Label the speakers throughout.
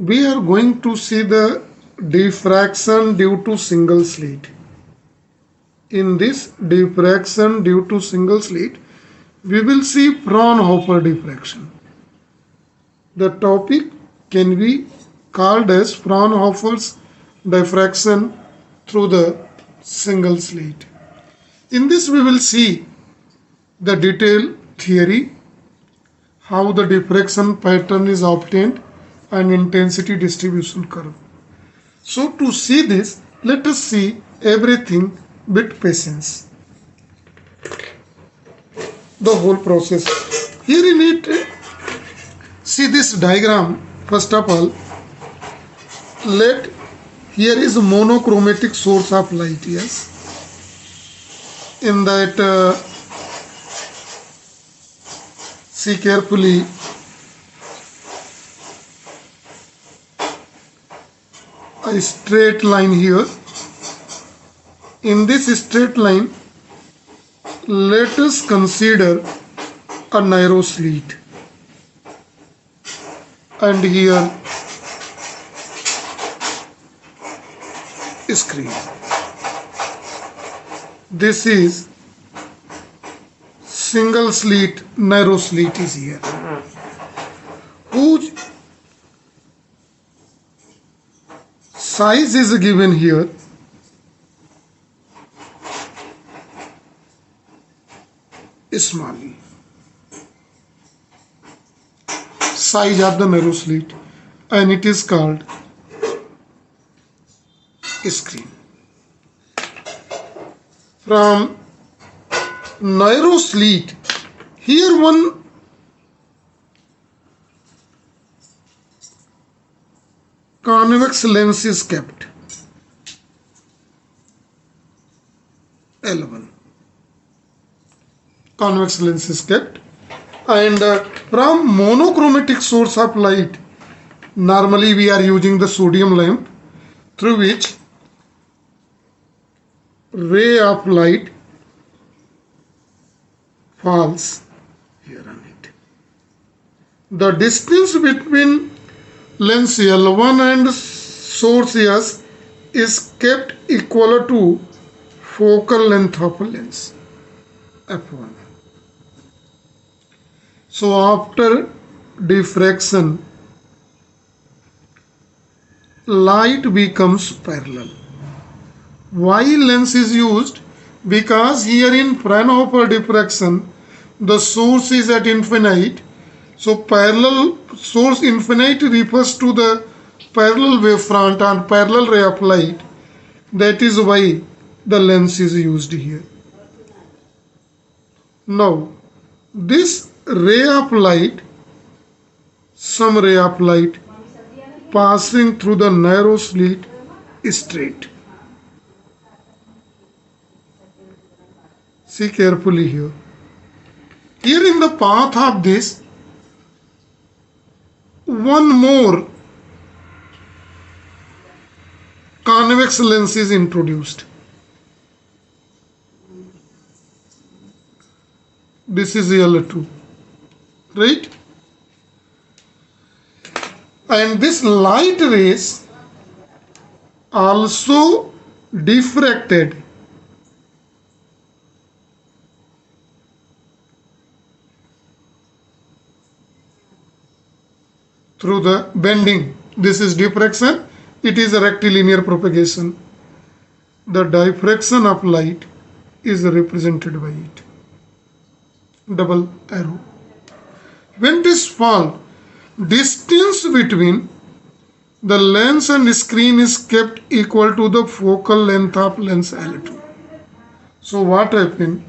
Speaker 1: We are going to see the diffraction due to single slit. In this diffraction due to single slit, we will see Fraunhofer diffraction. The topic can be called as Fraunhofer's diffraction through the single slit. In this we will see the detailed theory, how the diffraction pattern is obtained and intensity distribution curve. So to see this, let us see everything with patience. The whole process. Here in it, see this diagram. First of all, here is a monochromatic source of light. Yes, in that see carefully. A straight line here. In this straight line, let us consider a narrow slit, and here screen. This is single slit, narrow slit is here, whose size is given here. Small size of the narrow slit, and it is called screen. From narrow slit, here one convex lens is kept, L1. Convex lens is kept, and from monochromatic source of light, normally we are using the sodium lamp, through which ray of light falls here on it. The distance between lens L1 and source S is kept equal to focal length of lens, F1. So after diffraction, light becomes parallel. Why lens is used? Because here in Fraunhofer diffraction, the source is at infinite. So parallel source infinite refers to the parallel wavefront and parallel ray of light. That is why the lens is used here. Now, this ray of light, some ray of light passing through the narrow slit straight. See carefully here. Here in the path of this, one more convex lens is introduced. This is L2, right? And this light rays also diffracted through the bending. This is diffraction. It is a rectilinear propagation. The diffraction of light is represented by it. Double arrow. When this fall, distance between the lens and screen is kept equal to the focal length of lens L2. So what happened?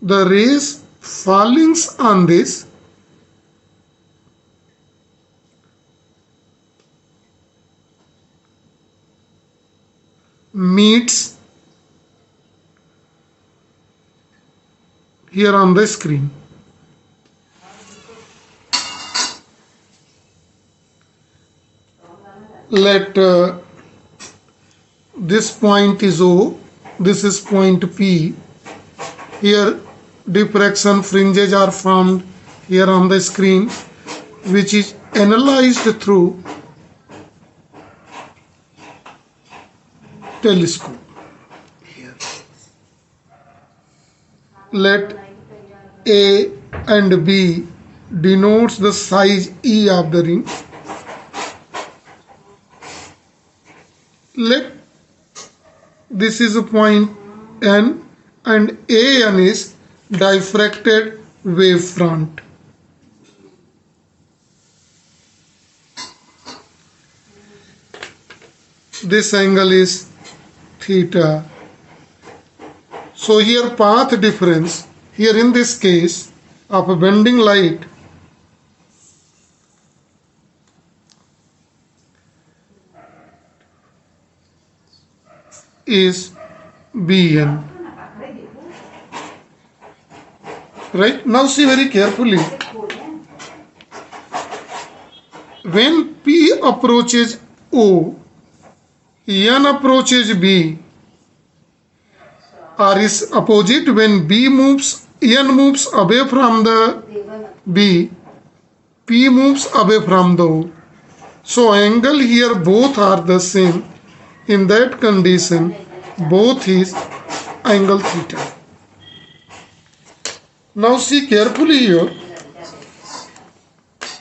Speaker 1: The rays falling on this meets here on the screen. Let this point is O, this is point P. Here diffraction fringes are formed here on the screen, which is analyzed through telescope. Here, let A and B denotes the size E of the ring. Let this is a point N and AN is diffracted wave front. This angle is theta. So here path difference, here in this case of a bending light, is Bn. Right? Now see very carefully. When P approaches O, N approaches B, or is opposite. When B moves, N moves away from the B, P moves away from the O. So angle here both are the same. In that condition, both is angle theta. Now see carefully here.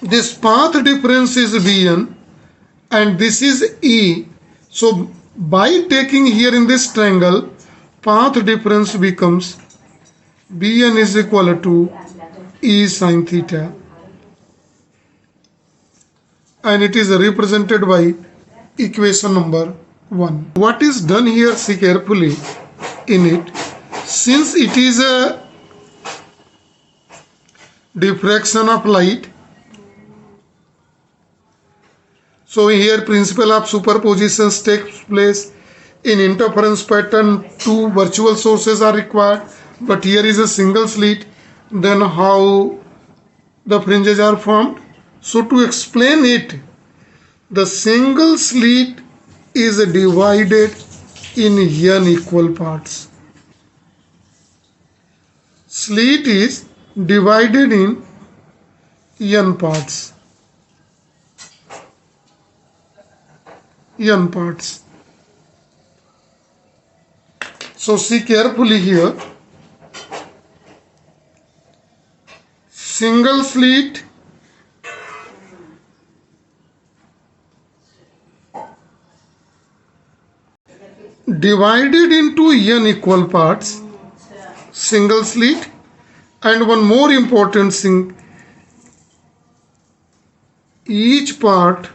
Speaker 1: This path difference is Bn and this is E. So by taking here in this triangle, path difference becomes Bn is equal to E sin theta. And it is represented by equation number 1. What is done here, see carefully in it. Since it is a diffraction of light, so here principle of superpositions takes place. In interference pattern, two virtual sources are required, but here is a single slit. Then how the fringes are formed? So to explain it, the single slit is divided in n equal parts. Slit is divided in n parts. N parts. So see carefully here. Single slit divided into n equal parts. Single slit. And one more important thing, each part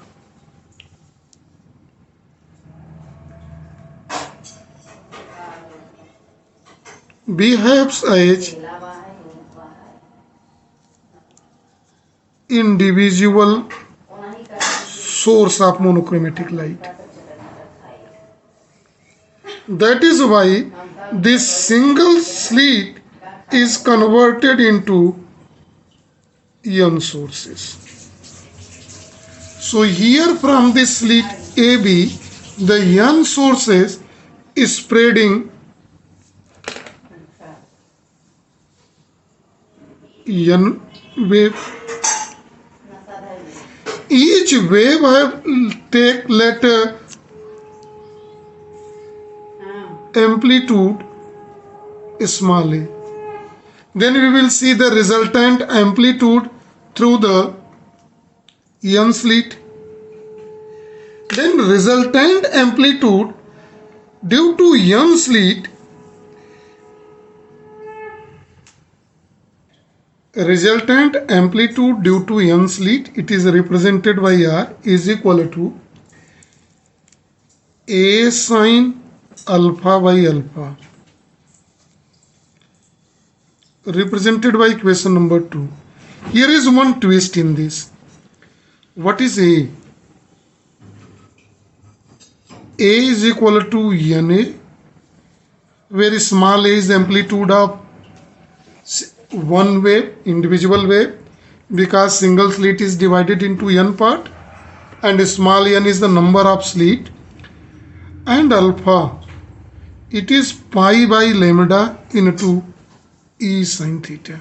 Speaker 1: behaves as individual source of monochromatic light. That is why this single slit is converted into n sources. So here from this slit AB, the n sources is spreading n wave. Each wave have let amplitude small a. Then we will see the resultant amplitude through the n slit. Then resultant amplitude due to n slit, resultant amplitude due to n slit, it is represented by R, is equal to A sin alpha by alpha, represented by equation number 2. Here is one twist in this. What is A? A is equal to NA, where small a is the amplitude of one wave, individual wave, because single slit is divided into n part, and small n is the number of slit, and alpha, it is pi by lambda into E sin theta.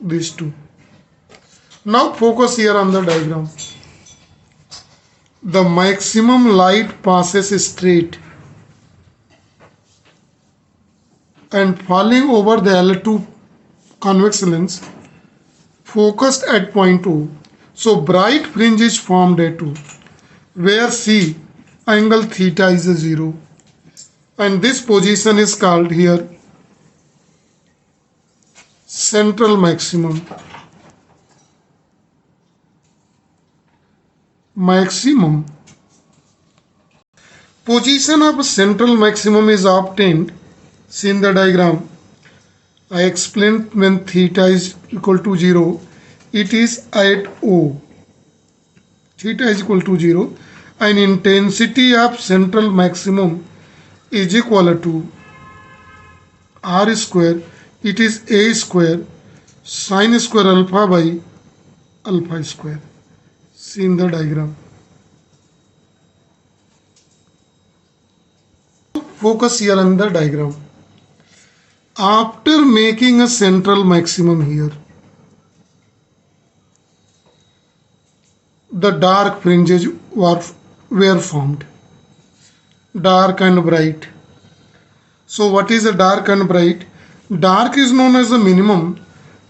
Speaker 1: These two. Now focus here on the diagram. The maximum light passes straight and falling over the L2 convex lens focused at point O. So bright fringe is formed at O, where C angle theta is 0, and this position is called here central maximum. Position of central maximum is obtained. See in the diagram, I explained when theta is equal to 0, it is at O. Theta is equal to 0 and intensity of central maximum is equal to R square. It is A square sin square alpha by alpha square. See in the diagram. Focus here on the diagram. After making a central maximum here, the dark fringes were formed, dark and bright. So what is a dark and bright? Dark is known as the minimum,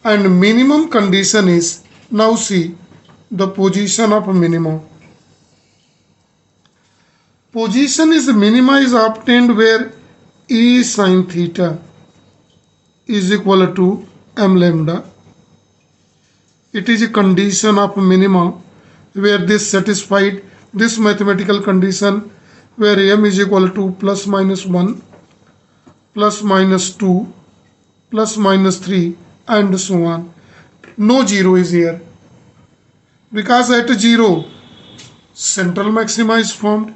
Speaker 1: and minimum condition is, now see the position of a minimum. Position is minima is obtained where E sin theta is equal to m lambda. It is a condition of minima where this satisfied this mathematical condition where m is equal to plus minus 1, plus minus 2, plus minus 3 and so on. No 0 is here, because at 0 central maxima is formed.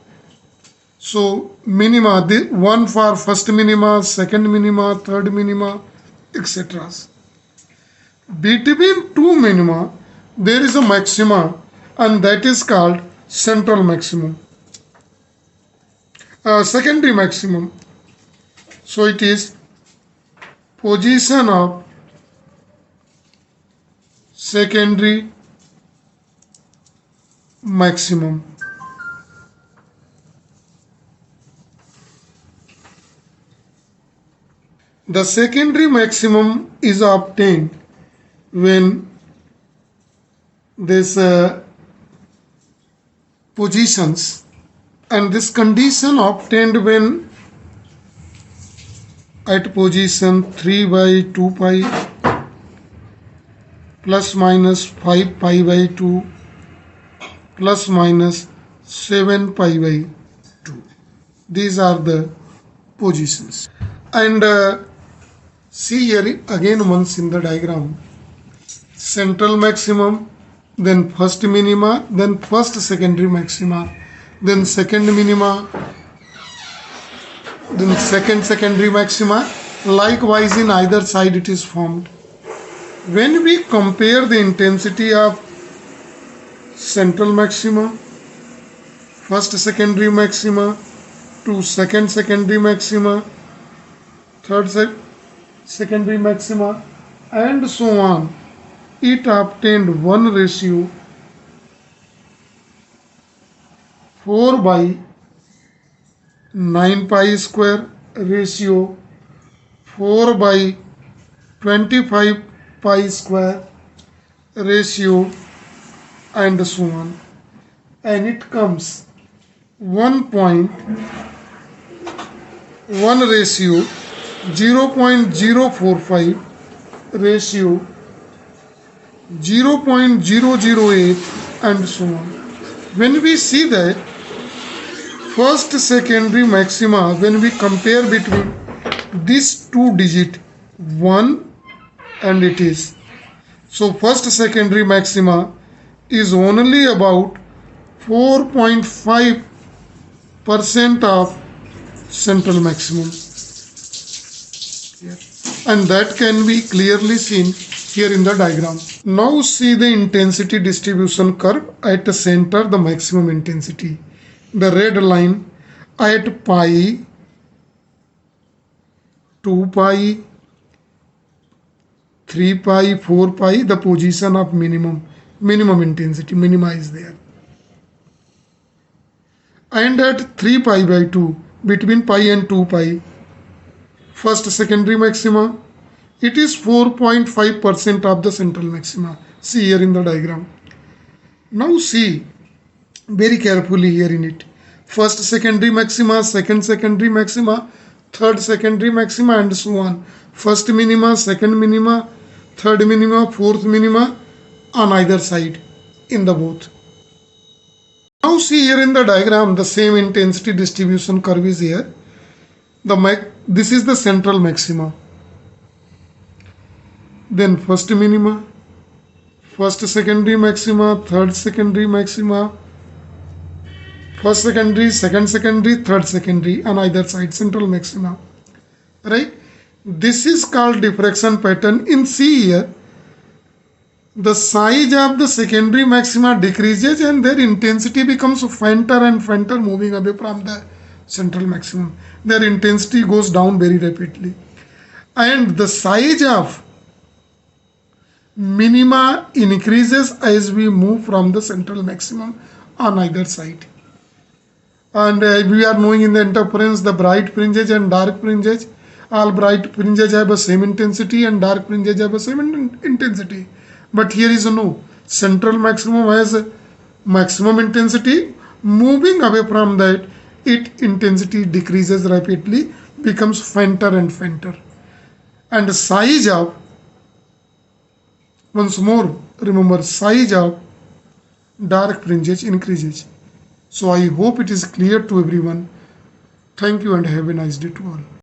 Speaker 1: So minima, one for first minima, second minima, third minima, etc. Between two minima there is a maxima, and that is called central maximum, secondary maximum. So it is position of secondary maximum. The secondary maximum is obtained when this positions, and this condition obtained when at position 3 by 2 pi plus minus 5 pi by 2 plus minus 7 pi by 2. These are the positions. And see here again once in the diagram, central maximum, then first minima, then first secondary maxima, then second minima, then second secondary maxima. Likewise in either side it is formed. When we compare the intensity of central maxima, first secondary maxima to second secondary maxima, third secondary maxima and so on, it obtained one ratio 4 by 9 pi square, ratio 4 by 25 pi square, ratio and so on, and it comes 1.1 ratio 0.045 ratio 0.008 and so on. When we see that first secondary maxima, when we compare between these two digit 1 and it is, so first secondary maxima is only about 4.5% of central maximum. And that can be clearly seen here in the diagram. Now see the intensity distribution curve at the center, the maximum intensity. The red line at pi, 2 pi, 3 pi, 4 pi, the position of minimum. minimum intensity, minima is there. And at 3 pi by 2, between pi and 2 pi, first secondary maxima, it is 4.5% of the central maxima. See here in the diagram. Now see very carefully here in it. First secondary maxima, second secondary maxima, third secondary maxima, and so on. First minima, second minima, third minima, fourth minima on either side in the both. Now see here in the diagram, the same intensity distribution curve is here. This is the central maxima. Then first minima, first secondary maxima, third secondary maxima, first secondary, second secondary, third secondary on either side, central maxima. Right? This is called diffraction pattern. In C here, the size of the secondary maxima decreases and their intensity becomes fainter and fainter, moving away from the central maximum. Their intensity goes down very rapidly. And the size of minima increases as we move from the central maximum on either side. And we are knowing in the interference the bright fringes and dark fringes. All bright fringes have the same intensity and dark fringes have the same intensity. But here is no. Central maximum has a maximum intensity. Moving away from that, its intensity decreases rapidly, becomes fainter and fainter. And the size of, once more, remember, size of dark fringes increases. So I hope it is clear to everyone. Thank you and have a nice day to all.